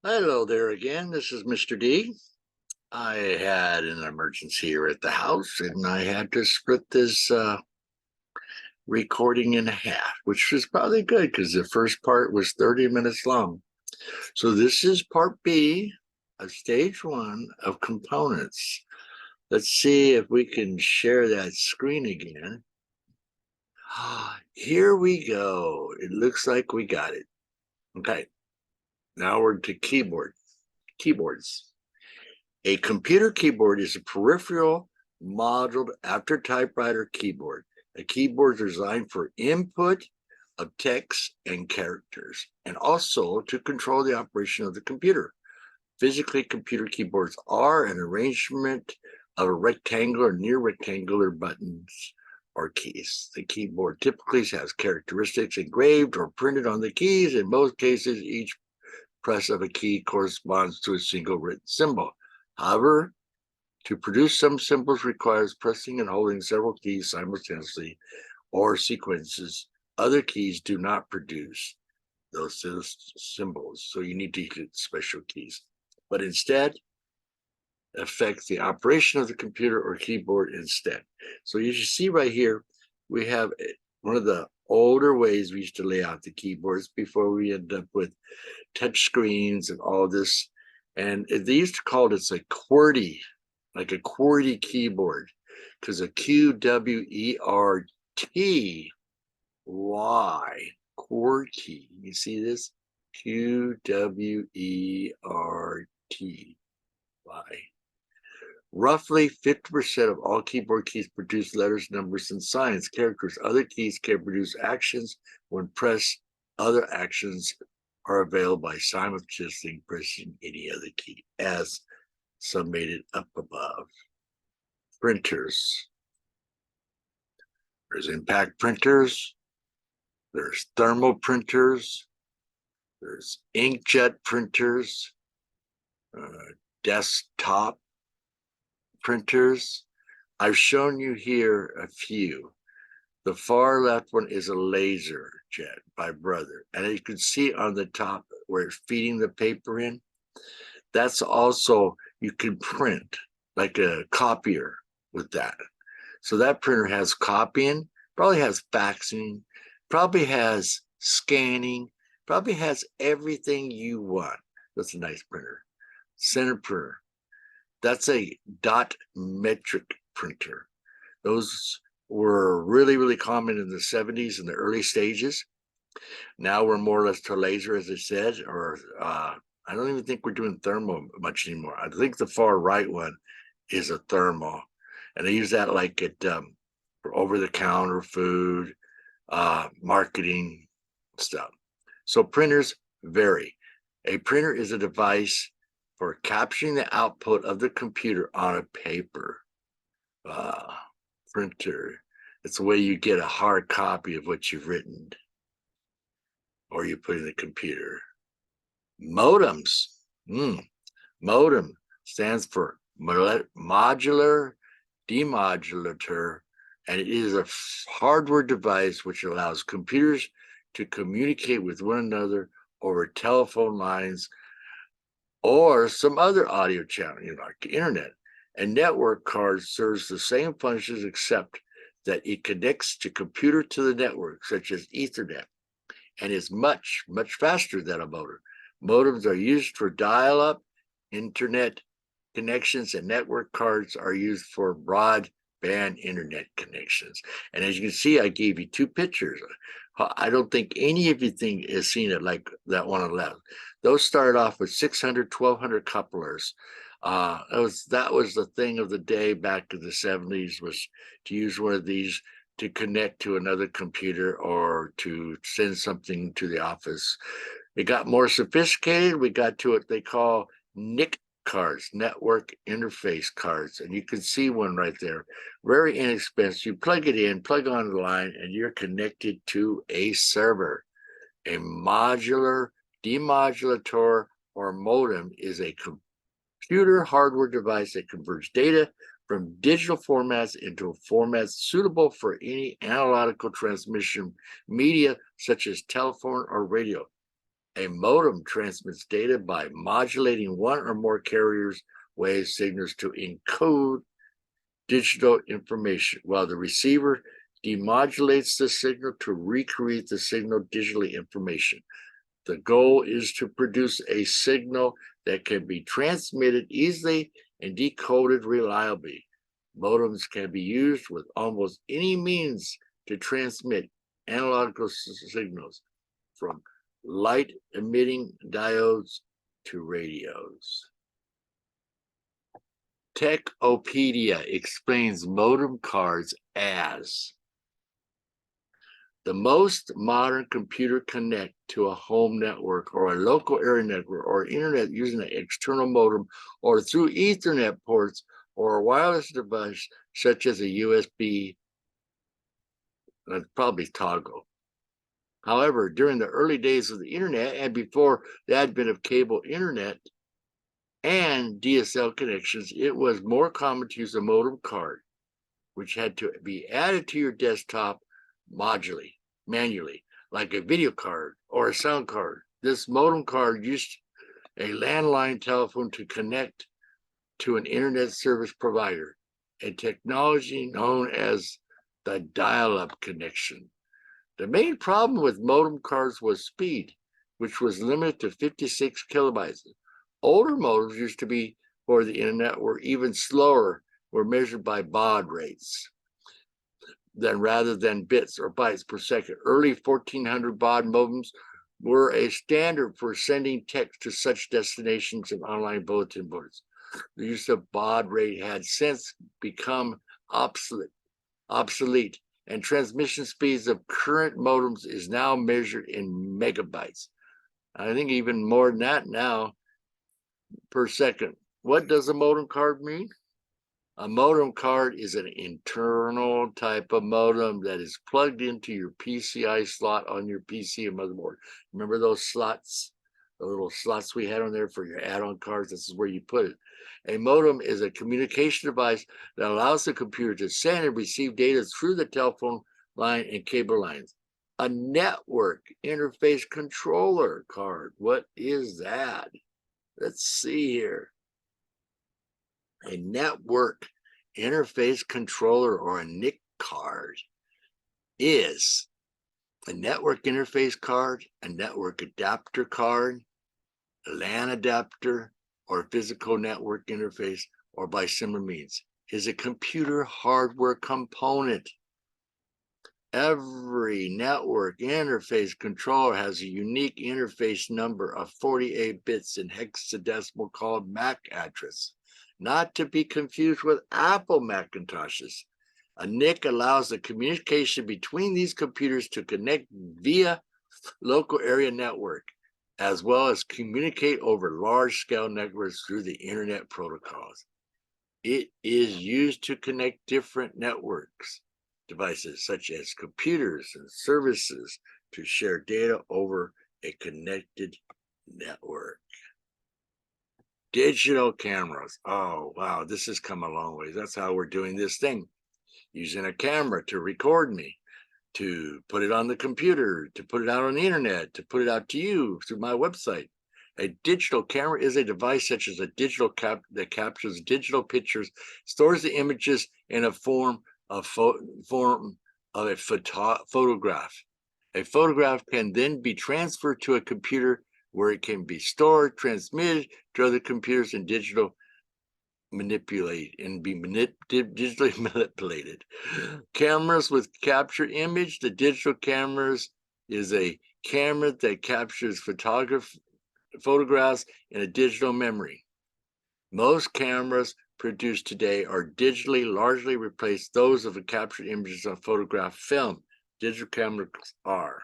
Hello there again. This is Mr. D. I had an emergency here at the house and I had to split this recording in half, which was probably good because the first part was 30 minutes long. So this is part B of stage one of components. Let's see if we can share that screen again. Here we go. It looks like we got it. Okay, now we're to keyboards. A computer keyboard is a peripheral modeled after typewriter keyboard. A keyboard is designed for input of text and characters, and also to control the operation of the computer. Physically, computer keyboards are an arrangement of rectangular or near rectangular buttons or keys. The keyboard typically has characteristics engraved or printed on the keys. In most cases, each press of a key corresponds to a single written symbol. However, to produce some symbols requires pressing and holding several keys simultaneously or sequences. Other keys do not produce those symbols, so you need to use special keys. But instead, affect the operation of the computer or keyboard instead. So you see right here, we have one of the older ways we used to lay out the keyboards before we end up with touch screens and all this. And they used to call it a QWERTY, like a QWERTY keyboard, because a QWERTY, QWERTY. You see this? QWERTY. Roughly 50% of all keyboard keys produce letters, numbers, and signs, characters. Other keys can produce actions. When pressed, other actions are available by simultaneously pressing any other key, as summated up above. Printers. There's impact printers. There's thermal printers. There's inkjet printers. Desktop printers. I've shown you here a few. The far left one is a laser jet by Brother. And you can see on the top where it's feeding the paper in. That's also, you can print like a copier with that. So that printer has copying, probably has faxing, probably has scanning, probably has everything you want. That's a nice printer. Center printer. That's a dot metric printer. Those were really, really common in the 70s in the early stages. Now we're more or less to laser, as I said, or I don't even think we're doing thermal much anymore. I think the far right one is a thermal. And they use that like at for over-the-counter food, marketing stuff. So printers vary. A printer is a device for capturing the output of the computer on a paper. Printer. It's the way you get a hard copy of what you've written or you put in the computer. Modems. Modem stands for modular demodulator, and it is a hardware device which allows computers to communicate with one another over telephone lines or some other audio channel, like the internet. A network card serves the same functions except that it connects the computer to the network, such as Ethernet, and is much, much faster than a modem. Modems are used for dial-up internet connections, and network cards are used for broadband internet connections. And as you can see, I gave you two pictures. I don't think any of you has seen it like that one on the left. Those started off with 600, 1200 couplers. That was the thing of the day back in the 70s, was to use one of these to connect to another computer or to send something to the office. It got more sophisticated. We got to what they call NIC cards, network interface cards, and you can see one right there. Very inexpensive. You plug it in, plug on the line, and you're connected to a server. A modular demodulator or modem is a computer hardware device that converts data from digital formats into formats suitable for any analogical transmission media, such as telephone or radio. A modem transmits data by modulating one or more carriers' wave signals to encode digital information, while the receiver demodulates the signal to recreate the signal digitally information. The goal is to produce a signal that can be transmitted easily and decoded reliably. Modems can be used with almost any means to transmit analog signals, from light emitting diodes to radios. Techopedia explains modem cards as the most modern computer connect to a home network or a local area network or internet using an external modem or through Ethernet ports or a wireless device such as a USB, probably toggle. However, during the early days of the internet and before the advent of cable internet and DSL connections, it was more common to use a modem card, which had to be added to your desktop manually, like a video card or a sound card. This modem card used a landline telephone to connect to an internet service provider, a technology known as the dial-up connection. The main problem with modem cards was speed, which was limited to 56 kilobytes. Older modems used to be for the internet were even slower, were measured by baud rates rather than bits or bytes per second. Early 1400 baud modems were a standard for sending text to such destinations and online bulletin boards. The use of baud rate had since become obsolete, and transmission speeds of current modems is now measured in megabytes. I think even more than that now per second. What does a modem card mean? A modem card is an internal type of modem that is plugged into your PCI slot on your PC and motherboard. Remember those slots, the little slots we had on there for your add-on cards? This is where you put it. A modem is a communication device that allows the computer to send and receive data through the telephone line and cable lines. A network interface controller card. What is that? Let's see here. A network interface controller, or a NIC card, is a network interface card, a network adapter card, a LAN adapter, or physical network interface, or by similar means, is a computer hardware component. Every network interface controller has a unique interface number of 48 bits in hexadecimal called MAC address, not to be confused with Apple Macintoshes. A NIC allows the communication between these computers to connect via local area network, as well as communicate over large-scale networks through the internet protocols. It is used to connect different networks devices such as computers and services to share data over a connected network. Digital cameras. Oh, wow, this has come a long way. That's how we're doing this thing. Using a camera to record me, to put it on the computer, to put it out on the internet, to put it out to you through my website. A digital camera is a device such as a digital that captures digital pictures, stores the images in a form of a photograph. A photograph can then be transferred to a computer where it can be stored, transmitted to other computers, and digitally manipulated. Cameras with captured image. The digital cameras is a camera that captures photographs in a digital memory. Most cameras produced today are digitally largely replaced those of the captured images on photograph film. Digital cameras are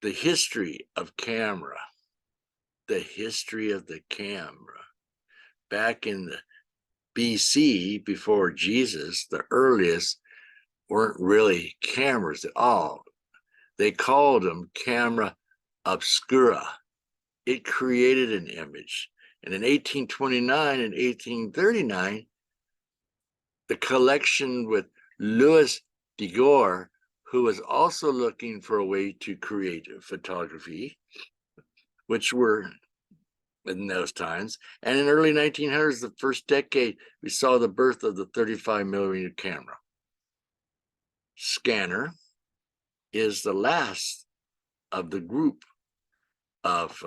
the history of camera. The history of the camera. Back in the BC, before Jesus, the earliest weren't really cameras at all. They called them camera obscura. It created an image. And in 1829 and 1839, the collection with Louis Daguerre, who was also looking for a way to create photography, which were in those times. And in the early 1900s, the first decade, we saw the birth of the 35 millimeter camera. Scanner is the last of the group of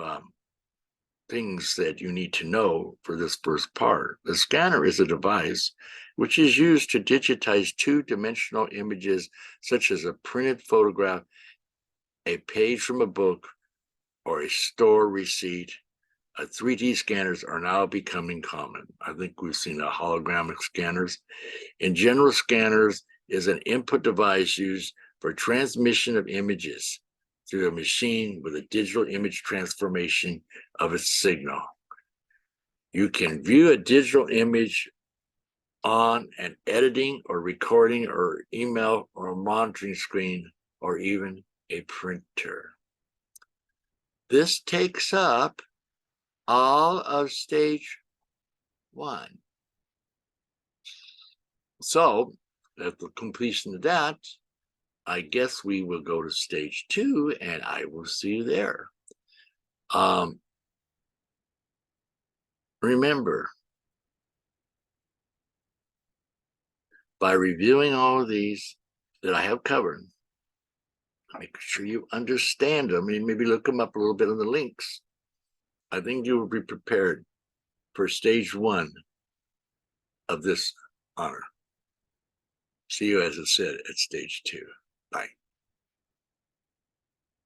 things that you need to know for this first part. The scanner is a device which is used to digitize two-dimensional images such as a printed photograph, a page from a book, or a store receipt. 3D scanners are now becoming common. I think we've seen hologramic scanners. In general, scanners is an input device used for transmission of images through a machine with a digital image transformation of its signal. You can view a digital image on an editing or recording or email or a monitoring screen or even a printer. This takes up all of stage 1. So at the completion of that, I guess we will go to stage 2 and I will see you there. Remember, by reviewing all of these that I have covered, make sure you understand them and maybe look them up a little bit on the links. I think you will be prepared for stage 1 of this honor. See you, as I said, at stage 2. Bye.